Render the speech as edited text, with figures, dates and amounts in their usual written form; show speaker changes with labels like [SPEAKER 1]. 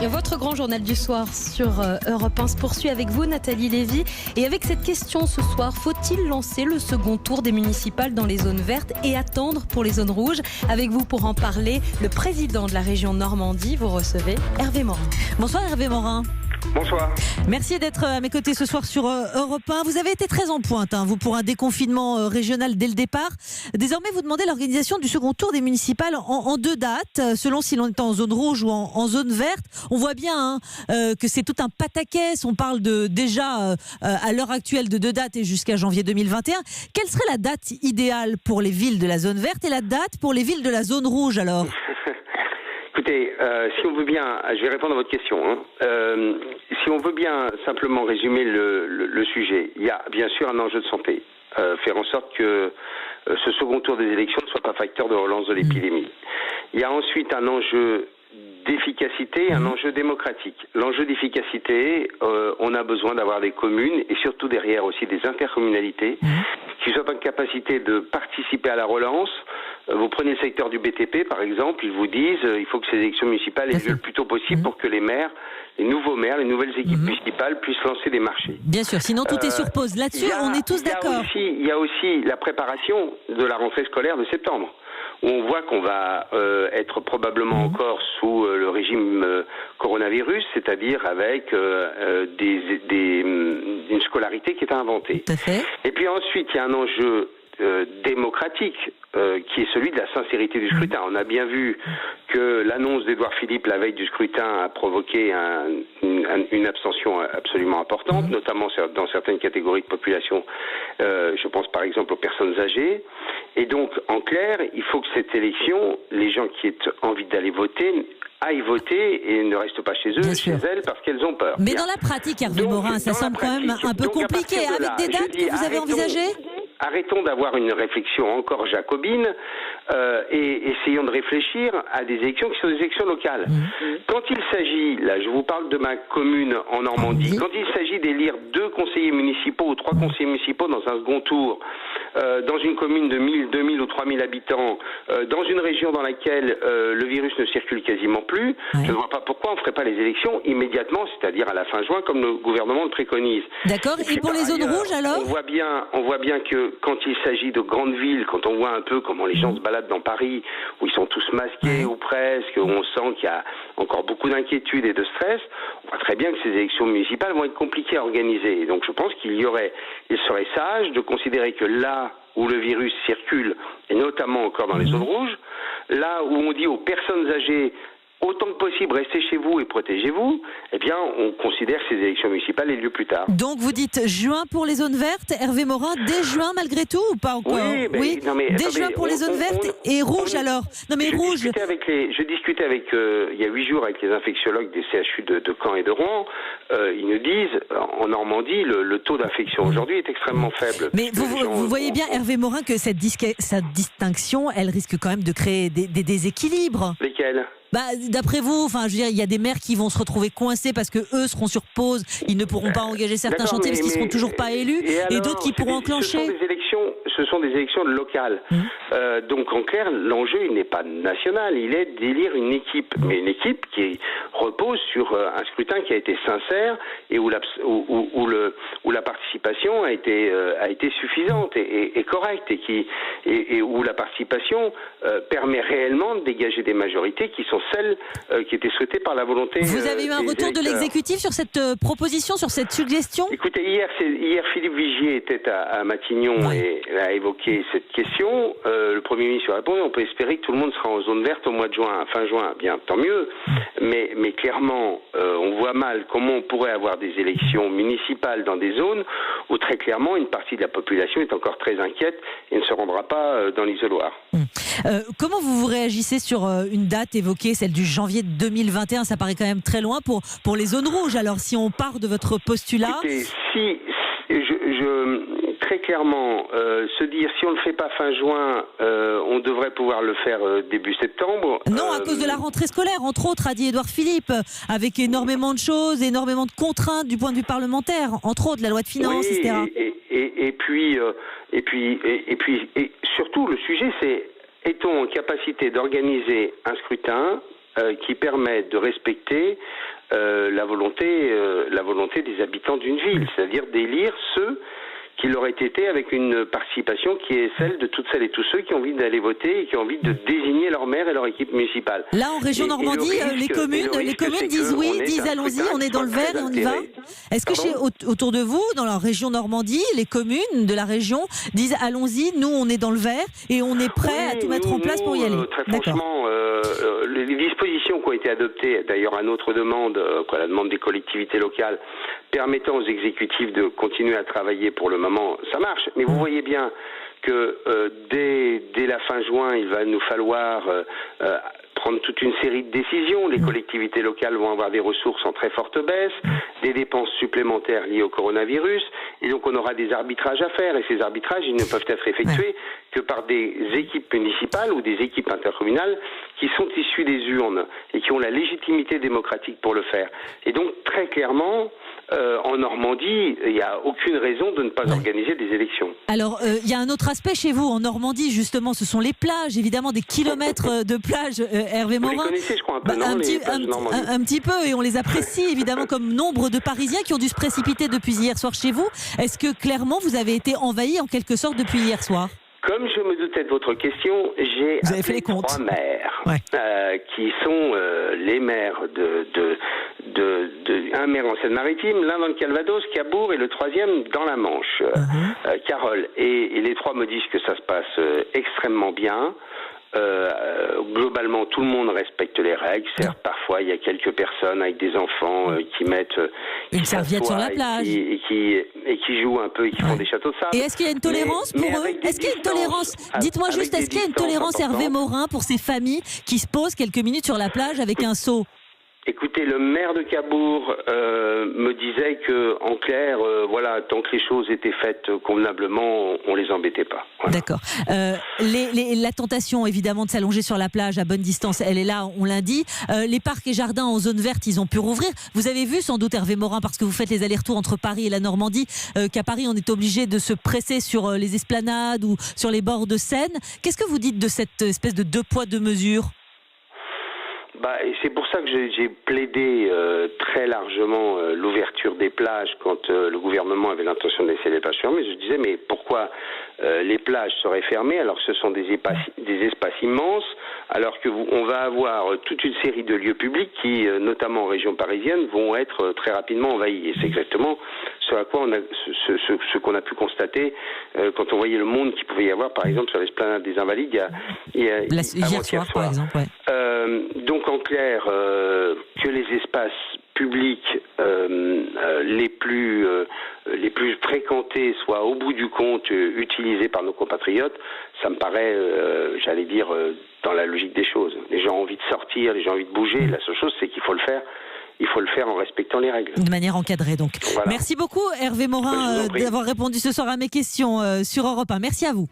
[SPEAKER 1] Et votre grand journal du soir sur Europe 1 se poursuit avec vous, Nathalie Lévy. Et avec cette question ce soir, faut-il lancer le second tour des municipales dans les zones vertes et attendre pour les zones rouges? Avec vous pour en parler, le président de la région Normandie. Vous recevez Hervé Morin.
[SPEAKER 2] Bonsoir Hervé Morin.
[SPEAKER 3] Bonsoir.
[SPEAKER 2] Merci d'être à mes côtés ce soir sur Europe 1. Vous avez été très en pointe, vous, pour un déconfinement régional dès le départ. Désormais, vous demandez l'organisation du second tour des municipales en deux dates, selon si l'on est en zone rouge ou en zone verte. On voit bien que c'est tout un pataquès. On parle déjà à l'heure actuelle de deux dates et jusqu'à janvier 2021. Quelle serait la date idéale pour les villes de la zone verte et la date pour les villes de la zone rouge alors?
[SPEAKER 3] Écoutez, si on veut bien, je vais répondre à votre question. Si on veut bien simplement résumer le sujet, il y a bien sûr un enjeu de santé. Faire en sorte que ce second tour des élections ne soit pas facteur de relance de l'épidémie. Il y a ensuite un enjeu d'efficacité et un enjeu démocratique. L'enjeu d'efficacité, on a besoin d'avoir des communes et surtout derrière aussi des intercommunalités qui soient en capacité de participer à la relance. Vous prenez le secteur du BTP par exemple, ils vous disent il faut que ces élections municipales aient lieu le plus tôt possible pour que les maires, les nouveaux maires, les nouvelles équipes municipales puissent lancer des marchés.
[SPEAKER 2] Bien sûr, sinon tout est sur pause. Là-dessus, on est tous d'accord.
[SPEAKER 3] Il y a aussi la préparation de la rentrée scolaire de septembre, où on voit qu'on va être probablement encore sous le régime coronavirus, c'est-à-dire avec une scolarité qui est inventée.
[SPEAKER 2] Tout à fait.
[SPEAKER 3] Et puis ensuite, il y a un enjeu démocratique qui est celui de la sincérité du scrutin. On a bien vu que l'annonce d'Édouard Philippe la veille du scrutin a provoqué une abstention absolument importante, notamment dans certaines catégories de population. Je pense par exemple aux personnes âgées. Et donc, en clair, il faut que cette élection, les gens qui aient envie d'aller voter aillent voter et ne restent pas chez eux, chez elles, parce qu'elles ont peur.
[SPEAKER 2] Mais dans la pratique, Hervé Morin, ça semble quand même un peu compliqué. Avec des dates que vous avez envisagées ?
[SPEAKER 3] Arrêtons d'avoir une réflexion encore jacobine et essayons de réfléchir à des élections qui sont des élections locales. Quand il s'agit, là je vous parle de ma commune en Normandie, quand il s'agit d'élire 2 conseillers municipaux ou 3 conseillers municipaux dans un second tour, dans une commune de 1000, 2000 ou 3000 habitants, dans une région dans laquelle le virus ne circule quasiment plus, je ne vois pas pourquoi on ne ferait pas les élections immédiatement, c'est-à-dire à la fin juin, comme le gouvernement le préconise.
[SPEAKER 2] D'accord, et pour les zones rouges alors ?
[SPEAKER 3] On voit bien que quand il s'agit de grandes villes, quand on voit un peu comment les gens se baladent dans Paris, où ils sont tous masqués ou presque, où on sent qu'il y a encore beaucoup d'inquiétude et de stress, on voit très bien que ces élections municipales vont être compliquées à organiser. Et donc je pense il serait sage de considérer que là où le virus circule, et notamment encore dans les zones rouges, là où on dit aux personnes âgées autant que possible, restez chez vous et protégez-vous, eh bien, on considère que ces élections municipales aient lieu plus tard.
[SPEAKER 2] Donc, vous dites juin pour les zones vertes, Hervé Morin, dès juin malgré tout ou pas encore?
[SPEAKER 3] Oui, non, mais,
[SPEAKER 2] dès juin pour les zones vertes et rouges alors? Non mais rouge.
[SPEAKER 3] Je discutais avec il y a 8 jours avec les infectiologues des CHU de Caen et de Rouen. Ils nous disent, en Normandie, le taux d'infection aujourd'hui est extrêmement faible.
[SPEAKER 2] Mais vous voyez bien, Hervé Morin, que cette distinction, elle risque quand même de créer des déséquilibres.
[SPEAKER 3] Lesquels ?
[SPEAKER 2] D'après vous, je veux dire, il y a des maires qui vont se retrouver coincés parce que eux seront sur pause, ils ne pourront pas engager certains chantiers parce qu'ils seront toujours pas élus, et d'autres qui pourront enclencher.
[SPEAKER 3] Ce sont des élections locales. Donc en clair, l'enjeu il n'est pas national, il est d'élire une équipe, mais une équipe qui repose sur un scrutin qui a été sincère et où la participation a été suffisante et correcte et où la participation permet réellement de dégager des majorités qui sont celles qui étaient souhaitées par la volonté.
[SPEAKER 2] Vous avez eu un retour de l'exécutif sur cette proposition, sur cette suggestion ?
[SPEAKER 3] Écoutez, hier Philippe Vigier était à Matignon et a évoqué cette question. Le Premier ministre a répondu, on peut espérer que tout le monde sera en zone verte au mois de juin, fin juin. Bien, tant mieux. Mais clairement, on voit mal comment on pourrait avoir des élections municipales dans des zones où très clairement une partie de la population est encore très inquiète et ne se rendra pas dans l'isoloir.
[SPEAKER 2] Comment vous réagissez sur une date évoquée, celle du janvier 2021? Ça paraît quand même très loin pour les zones rouges. Alors si on part de votre postulat...
[SPEAKER 3] Écoutez, très clairement, se dire si on ne le fait pas fin juin, on devrait pouvoir le faire début septembre.
[SPEAKER 2] Non, à cause de la rentrée scolaire, entre autres, a dit Édouard Philippe, avec énormément de choses, énormément de contraintes du point de vue parlementaire, entre autres la loi de finances, etc.
[SPEAKER 3] Et puis surtout le sujet c'est, est-on en capacité d'organiser un scrutin qui permet de respecter la volonté des habitants d'une ville, c'est-à-dire d'élire ceux qui l'auraient été avec une participation qui est celle de toutes celles et tous ceux qui ont envie d'aller voter et qui ont envie de désigner leur maire et leur équipe municipale.
[SPEAKER 2] Là, en région Normandie, les communes disent oui, disent allons-y, on est dans le vert et on y va. Est-ce que autour de vous, dans la région Normandie, les communes de la région disent allons-y, nous on est dans le vert et on est prêt à tout mettre en place pour y aller?
[SPEAKER 3] Très franchement, les dispositions qui ont été adoptées, d'ailleurs à notre demande, à la demande des collectivités locales, permettant aux exécutifs de continuer à travailler pour le moment, ça marche. Mais vous voyez bien que dès la fin juin, il va nous falloir prendre toute une série de décisions. Les collectivités locales vont avoir des ressources en très forte baisse, des dépenses supplémentaires liées au coronavirus, et donc on aura des arbitrages à faire. Et ces arbitrages, ils ne peuvent être effectués que par des équipes municipales ou des équipes intercommunales qui sont issues des urnes et qui ont la légitimité démocratique pour le faire. Et donc, très clairement, en Normandie, il n'y a aucune raison de ne pas organiser des élections.
[SPEAKER 2] Alors, il y a un autre aspect chez vous, en Normandie, justement, ce sont les plages, évidemment, des kilomètres de plages, Hervé Morin.
[SPEAKER 3] Vous les connaissez, je crois, un peu, non, les plages de Normandie.
[SPEAKER 2] Un petit peu, et on les apprécie, évidemment, comme nombre de Parisiens qui ont dû se précipiter depuis hier soir chez vous. Est-ce que, clairement, vous avez été envahis, en quelque sorte, depuis hier soir ?
[SPEAKER 3] Comme je me doutais de votre question, j'ai appelé 3 maires qui sont les maires un maire en Seine-Maritime, l'un dans le Calvados, Cabourg, et le 3e dans la Manche, Carole. Et les 3 me disent que ça se passe extrêmement bien. Globalement, tout le monde respecte les règles. Certes, parfois, il y a quelques personnes avec des enfants qui mettent
[SPEAKER 2] une serviette sur la plage
[SPEAKER 3] et qui jouent un peu et qui font des châteaux de sable.
[SPEAKER 2] Et est-ce qu'il y a une tolérance pour eux ? Est-ce qu'il y a une tolérance ? Dites-moi juste, est-ce qu'il y a une tolérance, Hervé Morin, pour ces familles qui se posent quelques minutes sur la plage avec un seau ?
[SPEAKER 3] Écoutez, le maire de Cabourg me disait que, en clair, tant que les choses étaient faites convenablement, on les embêtait pas. Voilà.
[SPEAKER 2] D'accord. La tentation, évidemment, de s'allonger sur la plage à bonne distance, elle est là, on l'a dit. Les parcs et jardins en zone verte, ils ont pu rouvrir. Vous avez vu, sans doute, Hervé Morin, parce que vous faites les allers-retours entre Paris et la Normandie, qu'à Paris, on est obligé de se presser sur les esplanades ou sur les bords de Seine. Qu'est-ce que vous dites de cette espèce de 2 poids 2 mesures ?
[SPEAKER 3] Et c'est pour ça que j'ai plaidé très largement l'ouverture des plages quand le gouvernement avait l'intention de laisser les plages fermées. Je disais, mais pourquoi les plages seraient fermées alors que ce sont des espaces immenses, alors on va avoir toute une série de lieux publics qui, notamment en région parisienne, vont être très rapidement envahis. Et c'est exactement ce à quoi ce qu'on a pu constater quand on voyait le monde qu'il pouvait y avoir, par exemple, sur l'esplanade des Invalides hier soir, par exemple. Donc en clair, que les espaces publics les plus fréquentés soient au bout du compte utilisés par nos compatriotes, ça me paraît, dans la logique des choses. Les gens ont envie de sortir, les gens ont envie de bouger. La seule chose, c'est qu'il faut le faire. Il faut le faire en respectant les règles.
[SPEAKER 2] De manière encadrée, donc. Voilà. Merci beaucoup, Hervé Morin, d'avoir répondu ce soir à mes questions sur Europe 1. Merci à vous.